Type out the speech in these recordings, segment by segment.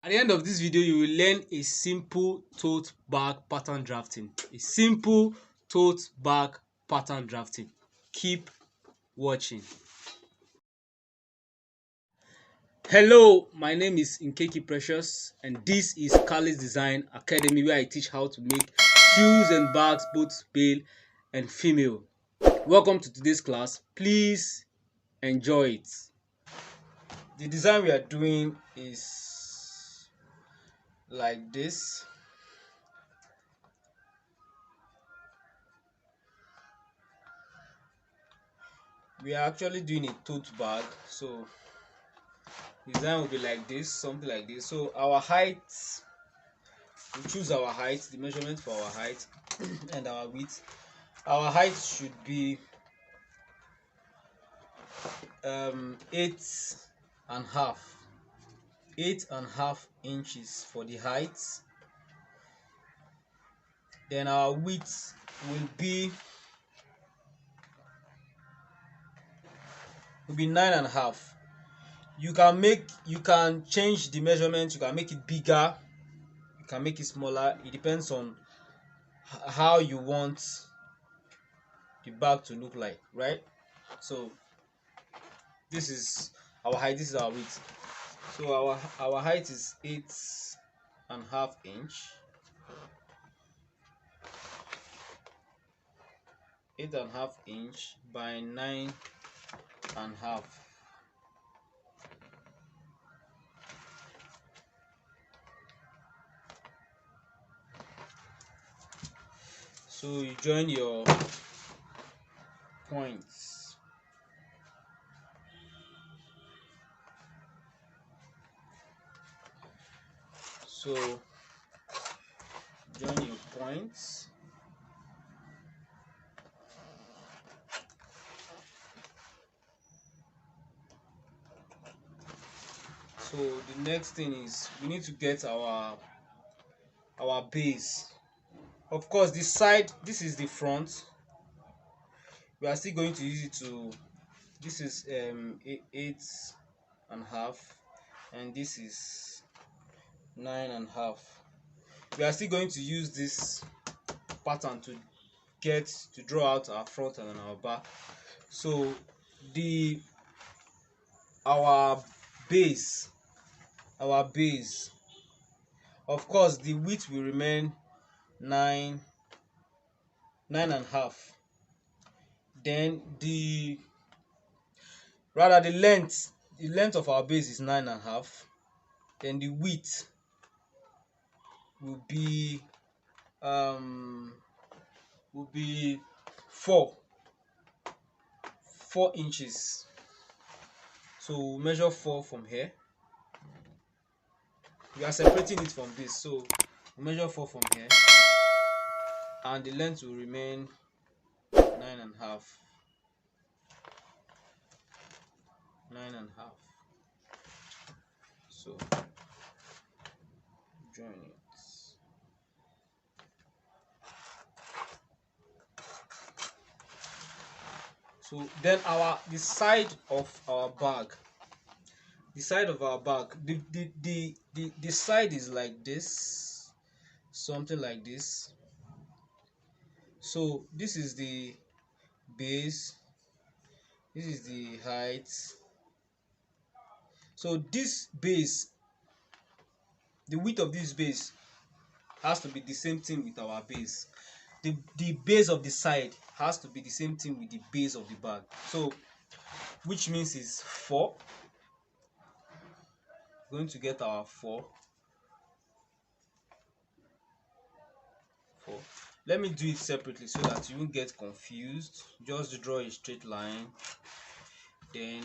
At the end of this video, you will learn a simple tote bag pattern drafting. A simple tote bag pattern drafting. Keep watching. Hello, my name is Nkeki Precious, and this is Kallis Design Academy, where I teach how to make shoes and bags, both male and female. Welcome to today's class. Please enjoy it. The design we are doing is like this. We are actually doing a tote bag, so design will be like this, something like this. So our height, we choose our height, the measurement for our height and our width. Our height should be 8.5 8.5 inches for the height. Then our width will be 9.5. You can change the measurement. You can make it bigger, you can make it smaller. It depends on how you want the bag to look like, right? So this is our height, this is our width. So our height is 8.5 inch, 8.5 inch by 9.5. So you join your points. So join your points. So the next thing is we need to get our base. Of course, this side, this is the front. We are still going to use it to, this is 8.5, and this is 9.5. We are still going to use this pattern to draw out our front and our back. So our base, of course the width will remain 9.5. Then the length of our base is 9.5. Then the width will be 4 inches. So we'll measure 4 from here. We are separating it from this, so we'll measure 4 from here, and the length will remain 9.5. So join it. So then the side of our bag, the side is like this, something like this. So this is the base, this is the height. So this base, the width of this base has to be the same thing with our base. The base of the side has to be the same thing with the base of the bag. So which means is 4. We're going to get our 4. Let me do it separately so that you won't get confused. Just draw a straight line, then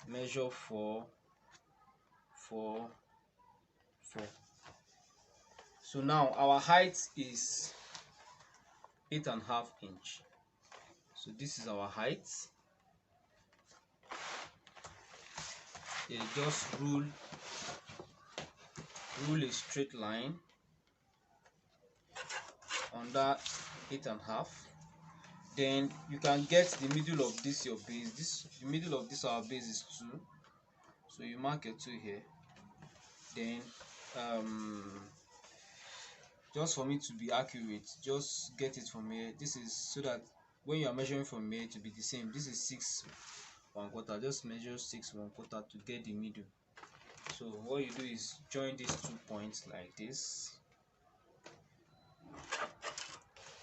measure 4. So now our height is 8.5 inch. So this is our height. Just rule a straight line on that 8.5. Then you can get the middle of this your base. The middle of this our base is 2. So you mark a 2 here. Then just for me to be accurate, just get it from here. This is so that when you are measuring from here to be the same. This is 6 1/4. Just measure 6 1/4 to get the middle. So what you do is join these 2 points like this.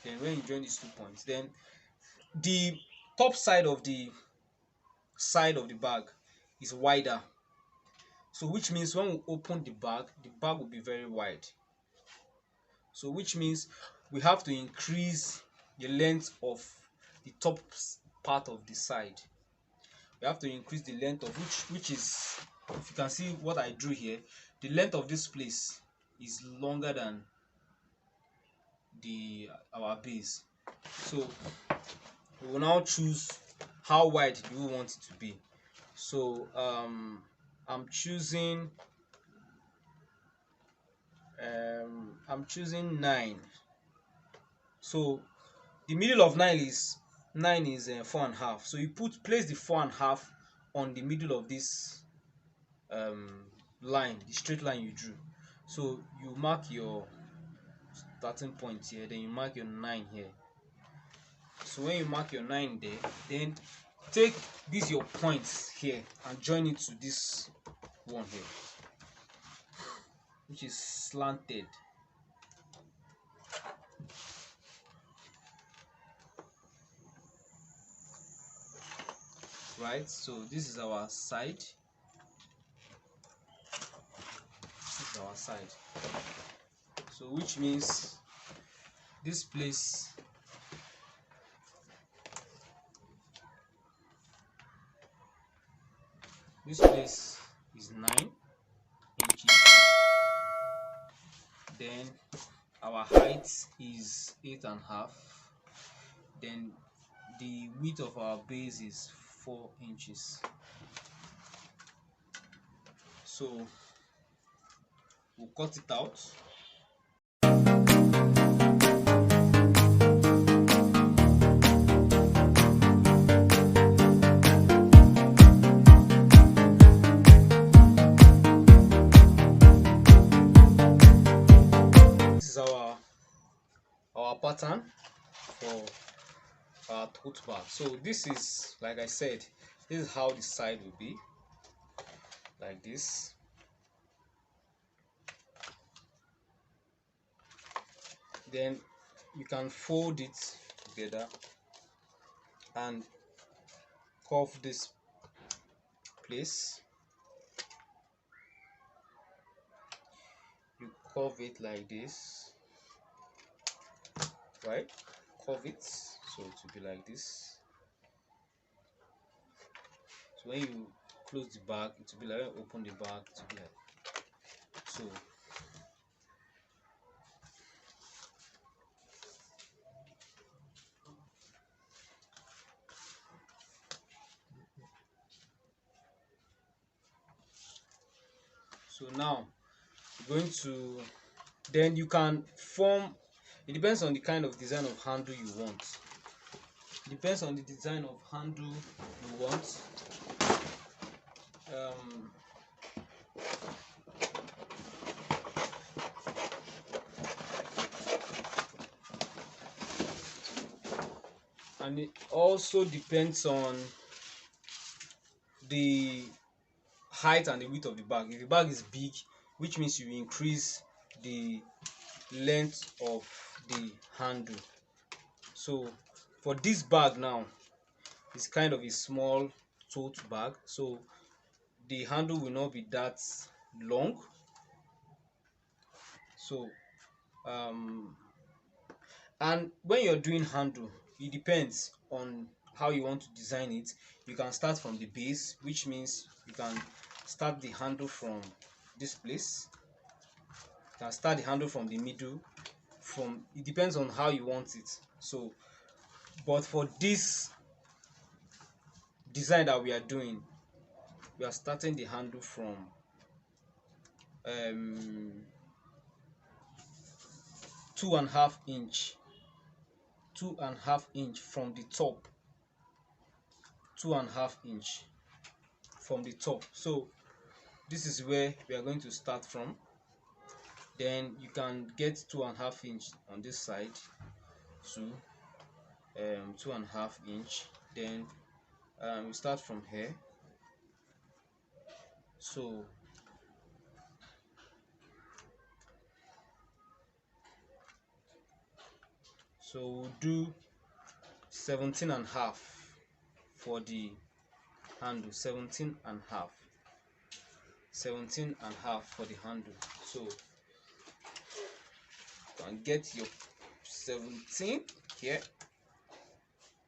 Then when you join these 2 points, then the top side of the bag is wider. So which means when we open the bag will be very wide. So which means we have to increase the length of the top part of the side. We have to increase the length of which is, if you can see what I drew here, the length of this place is longer than our base. So we will now choose how wide do we want it to be. So I'm choosing 9. So the middle of 9 is 4.5. So you place the 4.5 on the middle of this line, the straight line you drew. So you mark your starting point here, then you mark your 9 here. So when you mark your 9 there, then take these your points here and join it to this one here, which is slanted. Right, so this is our side. This is our side. So which means this place is 9 inches. Then our height is 8.5. Then the width of our base is 4 inches. So we'll cut it out. This is our pattern for our tote bag. So this is, like I said, this is how the side will be, like this. Then you can fold it together and curve this place. You curve it like this, right? Curve it so it will be like this. So when you close the bag, it will be like, when you open the bag, it will be like so. So now we're going to, then you can form, it depends on the kind of design of handle you want. It depends on the design of handle you want. And it also depends on the height and the width of the bag. If the bag is big, which means you increase the length of the handle. So for this bag now, it's kind of a small tote bag, so the handle will not be that long. So and when you're doing handle, it depends on how you want to design it. You can start from the base, which means you can start the handle from this place. You can start the handle from the middle. It depends on how you want it. So but for this design that we are doing, we are starting the handle from 2.5 inch, 2.5 inch from the top, 2.5 inch from the top. So this is where we are going to start from. Then you can get 2.5 inch on this side to 2.5 inch. Then we start from here. So we'll do 17.5 for the handle. 17.5 for the handle. So you can get your 17 here.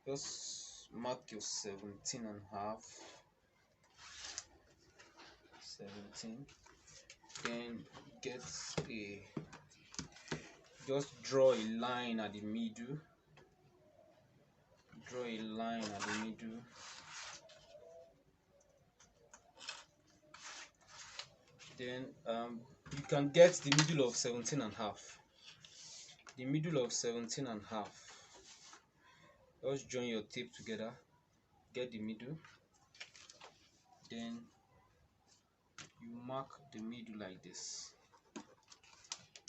Just mark your 17.5. 17. Then get a, just draw a line at the middle. Draw a line at the middle. Then you can get the middle of 17.5. The middle of 17.5. Just join your tape together. Get the middle. Then you mark the middle like this.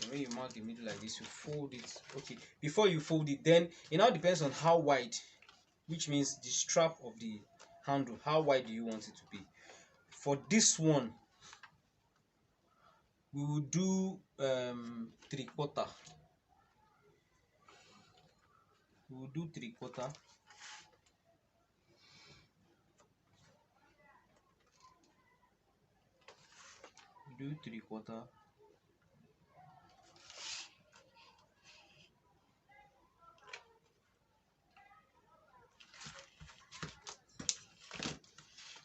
And when you mark the middle like this, you fold it. Okay, before you fold it, then it now depends on how wide, which means the strap of the handle, how wide do you want it to be. For this one, we will do 3/4. We will do 3/4. Do 3/4.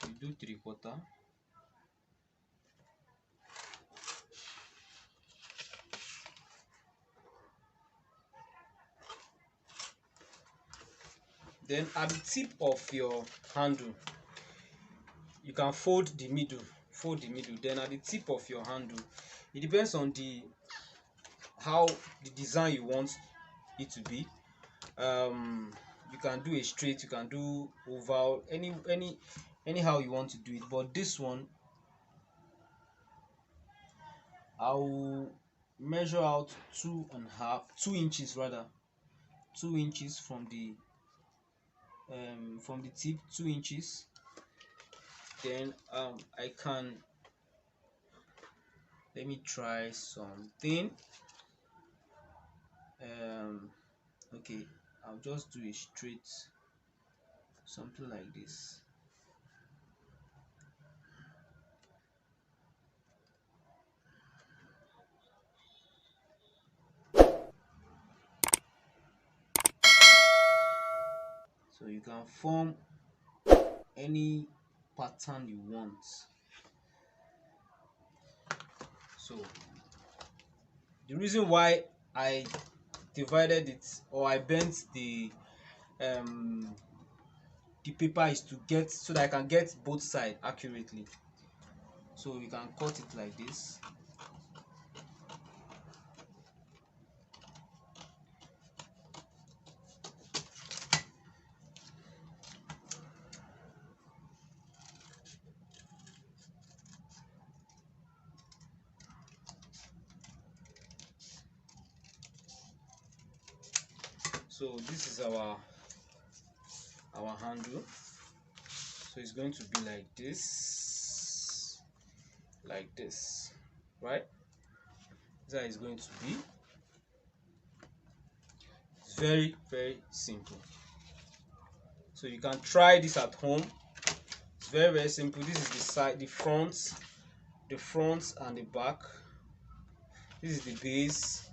We do 3/4. Then at the tip of your handle, you can fold the middle. Fold the middle. Then at the tip of your handle, it depends on how the design you want it to be. You can do a straight, you can do oval, anyhow you want to do it. But this one, I'll measure out 2 inches rather, 2 inches from the tip, 2 inches. Then I can, let me try something. Okay, I'll just do a straight, something like this. So you can form any pattern you want. So the reason why I divided it, or I bent the paper, is to get, so that I can get both sides accurately. So you can cut it like this. So this is our handle. So it's going to be like this, right? That is going to be. It's very, very simple. So you can try this at home. It's very, very simple. This is the side, the front and the back. This is the base.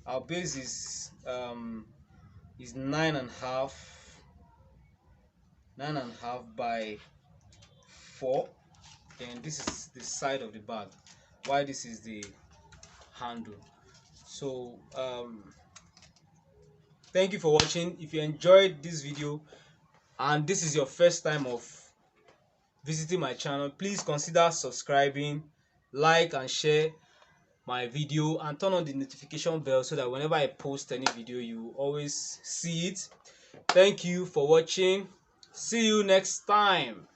Our base is 9.5 by 4. Then this is the side of the bag, while this is the handle. So thank you for watching. If you enjoyed this video and this is your first time of visiting my channel, please consider subscribing, like and share my video, and turn on the notification bell so that whenever I post any video, you always see it. Thank you for watching. See you next time.